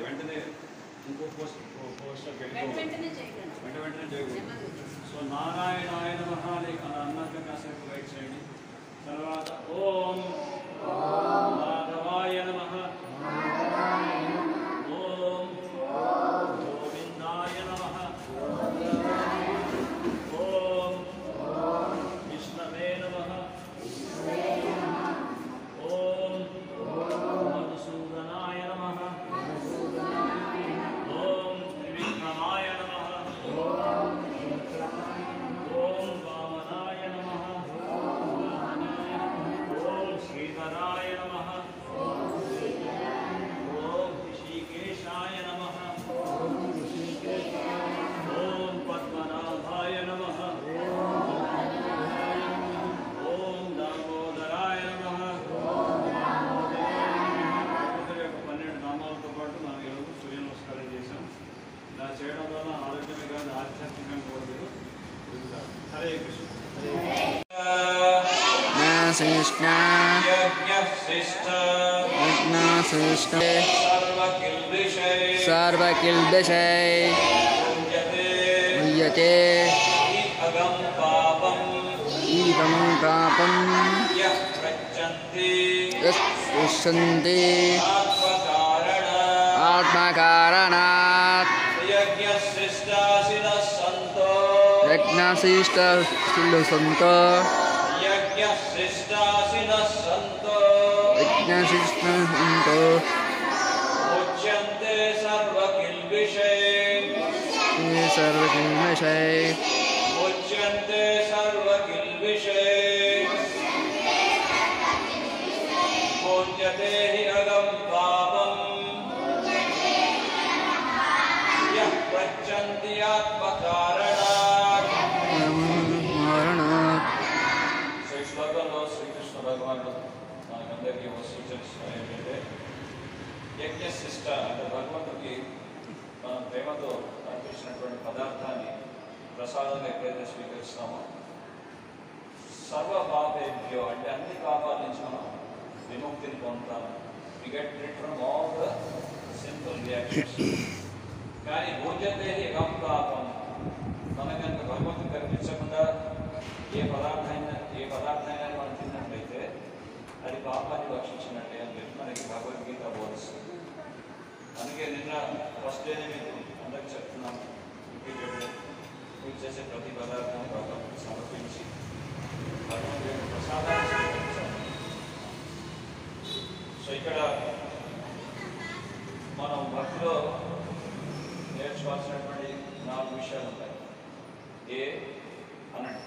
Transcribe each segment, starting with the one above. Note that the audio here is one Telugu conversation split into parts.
వెంటనే ఇంకో పోస్ట్లోకి వెంటనే చేయకూడదు. సో నారాయణాయ నమః అన్నట్టు కాసేపు వెయిట్ చేయండి. తర్వాత ఓం మాధవాయ నమః, ఓం గోవిందాయ నమః, ఓం విష్ణవే నమః, ఓం మధుసూదనాయ నమః, ఓం త్రివిక్రమాయ నమః, ఓం వామనాయ నమః, ఓం శ్రీధరాయ నమః, ఓం ఋషికేశాయ నమః, ఓం పద్మనాభాయ నమః, ఓం దామోదరాయ నమః. 12 నామాలతో పాటు మనం ఈరోజు సూర్య నమస్కారం చేశాం. ఇలా చేయడం వల్ల ఆరోగ్యమే కాదు ఆధ్యాత్మికంగా కూడా మీరు ఎదుగుతారు. హరే కృష్ణ. सर्वकिल्बिषै मुह्यते इदं पापं यस्पृशन्ति आत्मकारणात् यज्ञशिष्टसिलसन्तो मुच्यन्ते सर्वकिल्बिषै मुच्यन्ते सर्वकिल्बिषै मुच्यते हि अगं पापं यः प्रच्छन्ति आत्मकारणात्. సో ఈ శ్లోకంలో శ్రీకృష్ణ భగవానుడు మనకందరికీ ఒక సూచన ఇస్తున్నారు. ఏంటంటే యజ్ఞశిష్ట అంటే భగవంతుడికి మనం ప్రేమతో అర్పించినటువంటి పదార్థాన్ని ప్రసాదంగా ఎప్పుడైతే స్వీకరిస్తామో సర్వ పాపేభ్యో అంటే అన్ని పాపాల నుంచి మనం విముక్తిని పొందుతాము. We get rid from all the simple reactions. కానీ భోజ్యతే ఏకం పాపం, మనం కనుక భగవంతుడికి అర్పించకుండా ఏ పదార్థాన్ని మనం తిన్నట్లయితే అది పాపాన్ని భక్షించినట్టే అని చెప్పి మనకి భగవద్గీత బోధిస్తుంది. అందుకే నిన్న ఫస్ట్ డేనే మీకు అందరికి చెప్తున్నాం, రిపీటెడ్గా పూజ చేసే ప్రతి పదార్థాన్ని భగవంతుడికి సమర్పించి భగవంతుడి యొక్క ప్రసాదాన్ని స్వీకరించాలి. సో ఇక్కడ మనం భక్తిలో నేర్చుకోవాల్సినటువంటి 4 విషయాలు ఉంటాయి. ఏ అనండి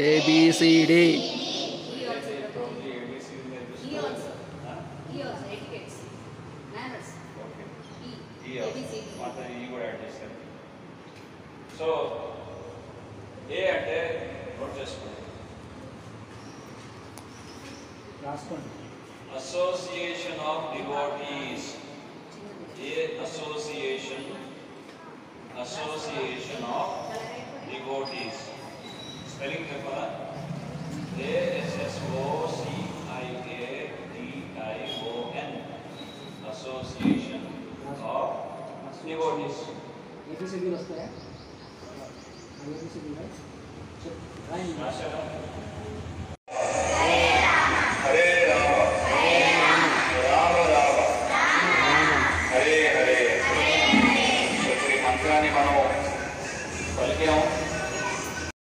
ABCD. సో ఏ అంటే నోట్ చేసుకోండి, association of devotees. A association of devotees. Spelling చెప్పాలా? ASSOCIATION association of devotees.